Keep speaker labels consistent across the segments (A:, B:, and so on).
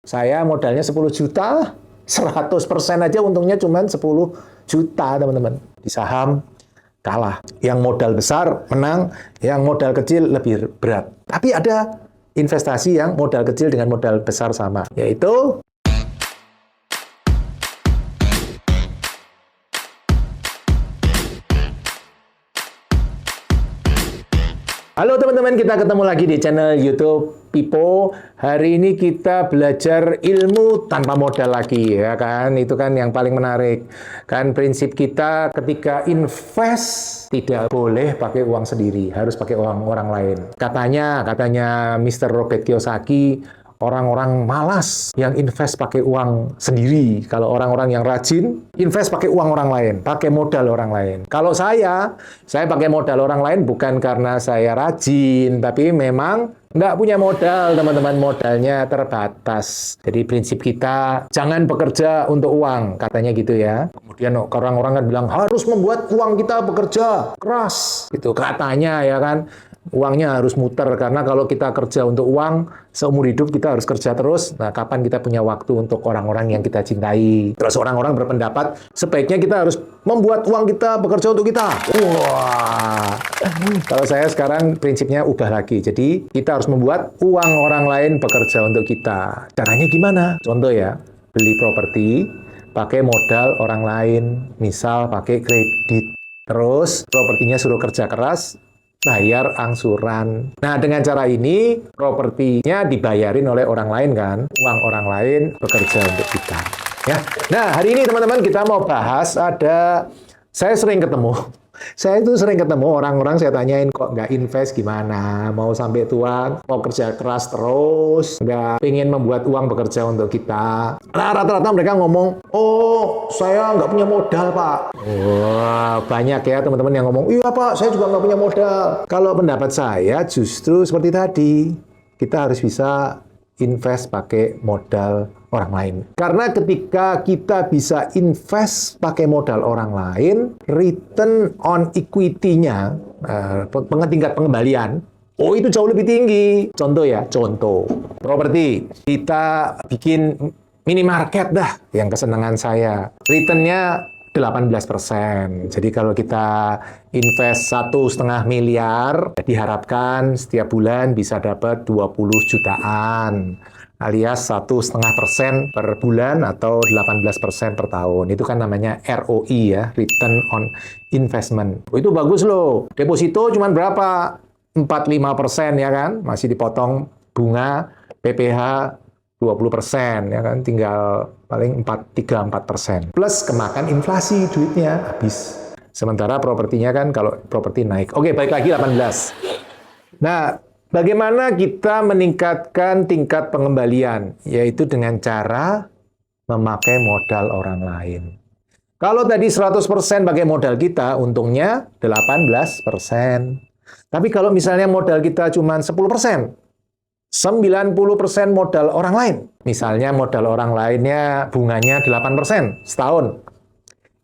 A: Saya modalnya 10 juta, 100% aja untungnya cuma 10 juta, teman-teman. Di saham kalah. Yang modal besar menang, yang modal kecil lebih berat. Tapi ada investasi yang modal kecil dengan modal besar sama, yaitu halo teman-teman, kita ketemu lagi di channel YouTube Pipo. Hari ini kita belajar ilmu tanpa modal lagi, ya kan? Itu kan yang paling menarik. Kan prinsip kita ketika invest tidak boleh pakai uang sendiri, harus pakai uang orang lain. Katanya Mr. Robert Kiyosaki, orang-orang malas yang invest pakai uang sendiri. Kalau orang-orang yang rajin, invest pakai uang orang lain, pakai modal orang lain. Kalau saya pakai modal orang lain bukan karena saya rajin, tapi memang nggak punya modal, teman-teman. Modalnya terbatas. Jadi prinsip kita, jangan bekerja untuk uang, katanya gitu ya. Kemudian orang-orang kan bilang, harus membuat uang kita bekerja keras. Gitu katanya, ya kan. Uangnya harus muter, karena kalau kita kerja untuk uang, seumur hidup kita harus kerja terus. Nah, kapan kita punya waktu untuk orang-orang yang kita cintai? Terus orang-orang berpendapat, sebaiknya kita harus membuat uang kita bekerja untuk kita. Wah, kalau saya sekarang prinsipnya ubah lagi. Jadi, kita harus membuat uang orang lain bekerja untuk kita. Caranya gimana? Contoh ya, beli properti, pakai modal orang lain. Misal pakai kredit. Terus, propertinya suruh kerja keras, bayar angsuran. Nah, dengan cara ini, propertinya dibayarin oleh orang lain kan? Uang orang lain bekerja untuk kita. Ya. Nah, hari ini teman-teman kita mau bahas saya sering ketemu orang-orang, saya tanyain, kok nggak invest gimana? Mau sampai tua, mau kerja keras terus, nggak pengen membuat uang bekerja untuk kita. Nah, rata-rata mereka ngomong, oh, saya nggak punya modal, Pak. Wah, banyak ya teman-teman yang ngomong, iya Pak, saya juga nggak punya modal. Kalau pendapat saya justru seperti tadi, kita harus bisa invest pakai modal orang lain. Karena ketika kita bisa invest pakai modal orang lain, return on equity-nya, tingkat pengembalian, oh itu jauh lebih tinggi. Contoh, properti. Kita bikin minimarket dah, yang kesenangan saya. Return-nya 18%. Jadi kalau kita invest 1,5 miliar, diharapkan setiap bulan bisa dapat 20 jutaan. Alias 1,5% per bulan atau 18% per tahun. Itu kan namanya ROI ya, Return on Investment. Itu bagus loh. Deposito cuma berapa? 45% ya kan? Masih dipotong bunga, PPh 20%, ya kan, tinggal paling 3-4%. Plus kemakan inflasi, duitnya habis. Sementara propertinya kan, kalau properti naik. Oke, balik lagi 18. Nah, bagaimana kita meningkatkan tingkat pengembalian? Yaitu dengan cara memakai modal orang lain. Kalau tadi 100% pakai modal kita, untungnya 18%. Tapi kalau misalnya modal kita cuma 10%, 90% modal orang lain. Misalnya modal orang lainnya bunganya 8% setahun.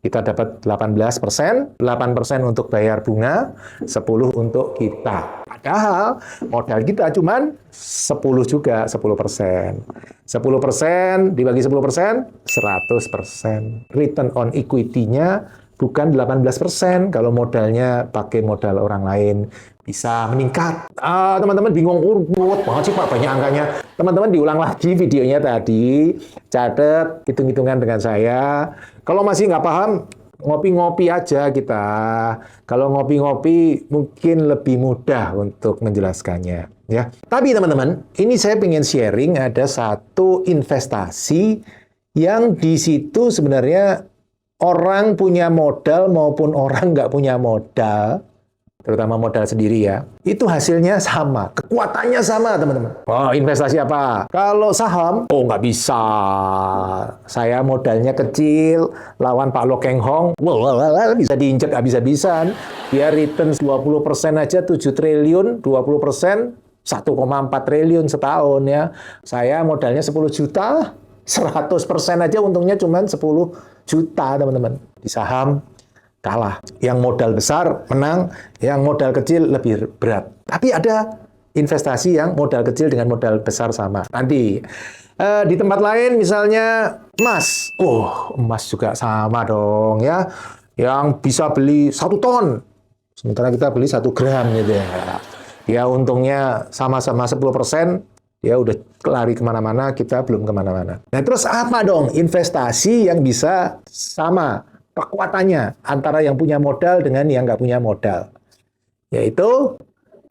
A: Kita dapat 18%, 8% untuk bayar bunga, 10% untuk kita. Padahal modal kita cuma 10 juga, 10%. 10% dibagi 10%, 100%. Return on equity-nya bukan 18%. Kalau modalnya pakai modal orang lain, bisa meningkat. Teman-teman bingung, urut banget sih Pak, banyak angkanya. Teman-teman diulang lagi videonya tadi, catat hitung-hitungan dengan saya. Kalau masih nggak paham, ngopi-ngopi aja kita. Kalau ngopi-ngopi mungkin lebih mudah untuk menjelaskannya. Ya. Tapi teman-teman, ini saya pengen sharing ada satu investasi yang di situ sebenarnya orang punya modal maupun orang nggak punya modal, terutama modal sendiri ya, itu hasilnya sama, kekuatannya sama teman-teman. Oh, investasi apa? Kalau saham, oh nggak bisa. Saya modalnya kecil, lawan Pak Lo Keng Hong, bisa diinjek habis-habisan. Dia return 20% aja 7 triliun, 20%, 1,4 triliun setahun ya. Saya modalnya 10 juta, 100% aja untungnya cuma 10 juta teman-teman. Di saham kalah. Yang modal besar menang, yang modal kecil lebih berat. Tapi ada investasi yang modal kecil dengan modal besar sama. Nanti Di tempat lain misalnya emas. Emas juga sama dong ya. Yang bisa beli 1 ton. Sementara kita beli 1 gram gitu ya. Ya untungnya sama-sama 10%. Ya udah lari kemana-mana, kita belum kemana-mana. Nah terus apa dong investasi yang bisa sama kekuatannya antara yang punya modal dengan yang nggak punya modal? Yaitu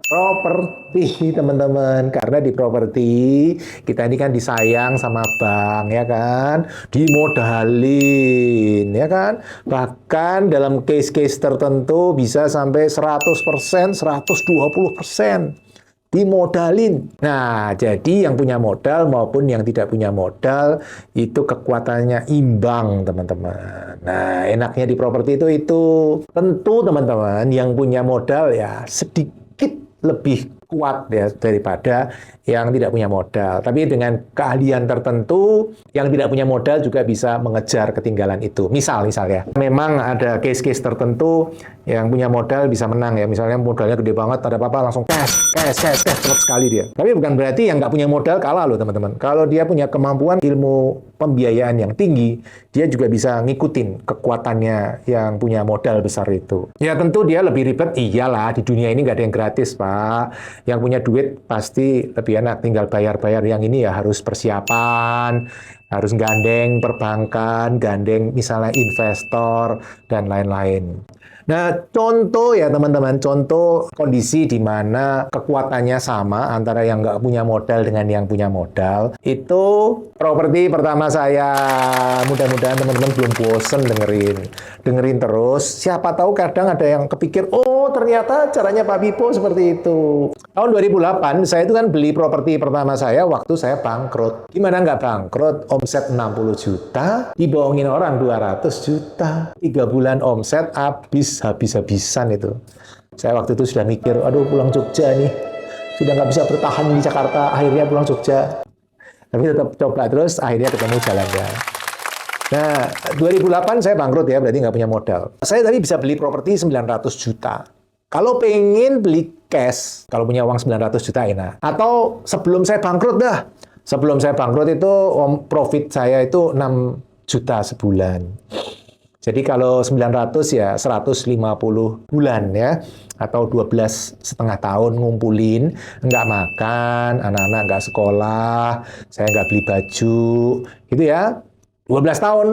A: properti, teman-teman. Karena di properti, kita ini kan disayang sama bank, ya kan? Dimodalin, ya kan? Bahkan dalam case-case tertentu bisa sampai 100%, 120%. Dimodalin. Nah, jadi yang punya modal maupun yang tidak punya modal, itu kekuatannya imbang, teman-teman. Nah, enaknya di properti itu. Tentu, teman-teman, yang punya modal ya sedikit lebih kuat ya daripada yang tidak punya modal. Tapi dengan keahlian tertentu, yang tidak punya modal juga bisa mengejar ketinggalan itu. Misal ya, memang ada case-case tertentu yang punya modal bisa menang ya. Misalnya modalnya gede banget, ada apa-apa langsung cash, cepat sekali dia. Tapi bukan berarti yang nggak punya modal kalah loh, teman-teman. Kalau dia punya kemampuan ilmu pembiayaan yang tinggi, dia juga bisa ngikutin kekuatannya yang punya modal besar itu. Ya tentu dia lebih ribet, iyalah di dunia ini nggak ada yang gratis, Pak. Yang punya duit pasti lebih enak, tinggal bayar-bayar. Yang ini ya harus persiapan, harus gandeng perbankan, gandeng misalnya investor, dan lain-lain. Nah, contoh ya teman-teman, contoh kondisi di mana kekuatannya sama antara yang nggak punya modal dengan yang punya modal, itu properti pertama saya. Mudah-mudahan teman-teman belum bosen dengerin terus. Siapa tahu kadang ada yang kepikir, oh ternyata caranya Pak Pipo seperti itu. Tahun 2008, saya itu kan beli properti pertama saya waktu saya bangkrut. Gimana nggak bangkrut? Omset 60 juta, dibohongin orang 200 juta. 3 bulan omset habis-habisan itu. Saya waktu itu sudah mikir, aduh pulang Jogja nih. Sudah nggak bisa bertahan di Jakarta, akhirnya pulang Jogja. Tapi tetap coba terus, akhirnya ketemu jalannya. Nah, 2008 saya bangkrut ya, berarti nggak punya modal. Saya tadi bisa beli properti 900 juta. Kalau pengen beli cash, kalau punya uang 900 juta enak. Atau sebelum saya bangkrut dah. Sebelum saya bangkrut itu profit saya itu 6 juta sebulan. Jadi kalau 900 ya 150 bulan ya. Atau 12,5 tahun ngumpulin. Nggak makan, anak-anak nggak sekolah, saya nggak beli baju. Gitu ya. 12 tahun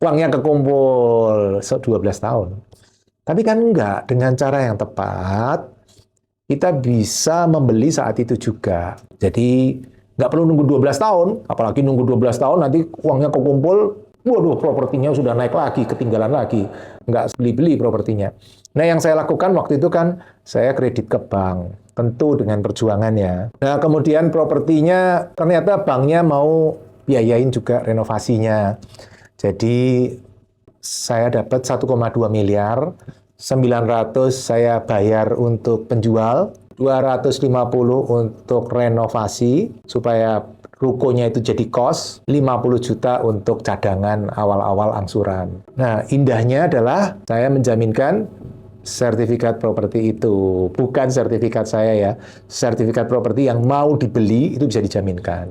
A: uangnya kekumpul. 12 tahun. Tapi kan enggak, dengan cara yang tepat, kita bisa membeli saat itu juga. Jadi, nggak perlu nunggu 12 tahun, apalagi nunggu 12 tahun, nanti uangnya kekumpul, waduh, propertinya sudah naik lagi, ketinggalan lagi. Nggak beli-beli propertinya. Nah, yang saya lakukan waktu itu kan, saya kredit ke bank. Tentu dengan perjuangannya. Nah, kemudian propertinya, ternyata banknya mau biayain juga renovasinya. Jadi, saya dapat 1,2 miliar, 900 saya bayar untuk penjual, 250 untuk renovasi, supaya rukonya itu jadi kos, 50 juta untuk cadangan awal-awal angsuran. Nah, indahnya adalah saya menjaminkan sertifikat properti itu. Bukan sertifikat saya ya, sertifikat properti yang mau dibeli itu bisa dijaminkan.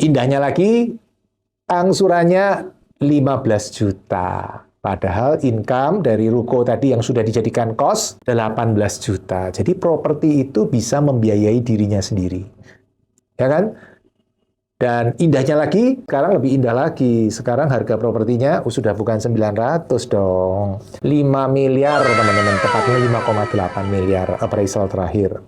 A: Indahnya lagi, angsurannya 15 juta. Padahal income dari ruko tadi yang sudah dijadikan kos 18 juta. Jadi properti itu bisa membiayai dirinya sendiri. Ya kan? Dan indahnya lagi, sekarang lebih indah lagi. Sekarang harga propertinya sudah bukan 900 dong. 5 miliar teman-teman, tepatnya 5,8 miliar appraisal terakhir.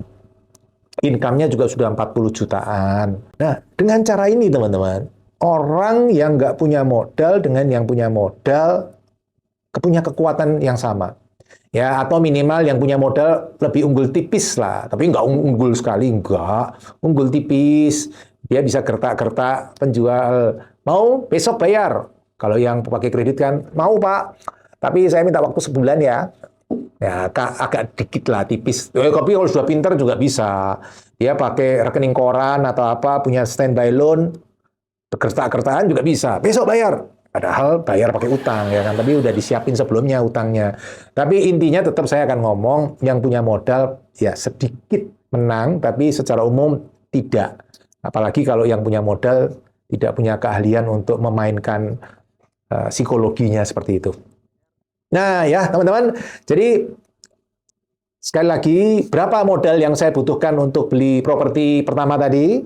A: Income-nya juga sudah 40 jutaan. Nah, dengan cara ini teman-teman, orang yang nggak punya modal dengan yang punya modal punya kekuatan yang sama. Ya, atau minimal yang punya modal lebih unggul tipis lah. Tapi nggak unggul sekali, nggak. Unggul tipis. Dia bisa gertak-gertak penjual. Mau besok bayar. Kalau yang pakai kredit kan, mau Pak. Tapi saya minta waktu sebulan ya. Ya, agak dikit lah, tipis. Tapi kalau sudah pintar juga bisa. Dia pakai rekening koran atau apa, punya standby loan. Gertak-gertakan juga bisa. Besok bayar. Padahal bayar pakai utang ya kan. Tapi udah disiapin sebelumnya utangnya. Tapi intinya tetap saya akan ngomong yang punya modal ya sedikit menang, tapi secara umum tidak. Apalagi kalau yang punya modal tidak punya keahlian untuk memainkan psikologinya seperti itu. Nah ya teman-teman, jadi sekali lagi, berapa modal yang saya butuhkan untuk beli properti pertama tadi?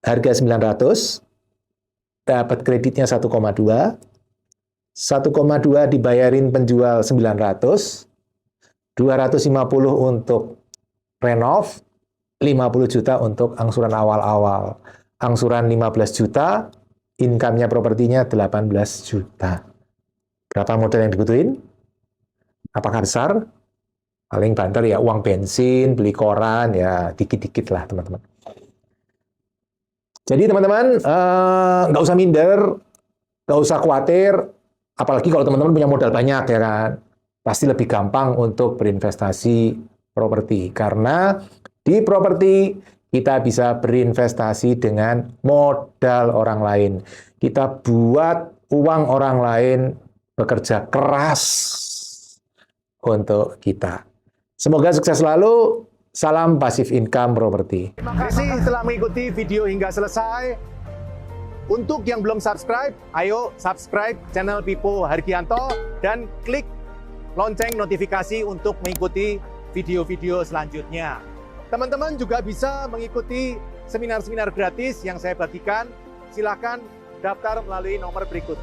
A: Harga 900, dapat kreditnya 1,2, 1,2 dibayarin penjual 900, 250 untuk renov, 50 juta untuk angsuran awal-awal. Angsuran 15 juta, income-nya propertinya 18 juta. Berapa modal yang dibutuhin? Apakah besar? Paling banter ya uang bensin, beli koran, ya dikit-dikit lah teman-teman. Jadi teman-teman, nggak usah minder, nggak usah khawatir, apalagi kalau teman-teman punya modal banyak ya kan. Pasti lebih gampang untuk berinvestasi properti. Karena di properti kita bisa berinvestasi dengan modal orang lain. Kita buat uang orang lain bekerja keras untuk kita. Semoga sukses selalu. Salam Passive Income Property.
B: Terima kasih telah mengikuti video hingga selesai. Untuk yang belum subscribe, ayo subscribe channel Pipo Hargianto dan klik lonceng notifikasi untuk mengikuti video-video selanjutnya. Teman-teman juga bisa mengikuti seminar-seminar gratis yang saya bagikan. Silakan daftar melalui nomor berikut.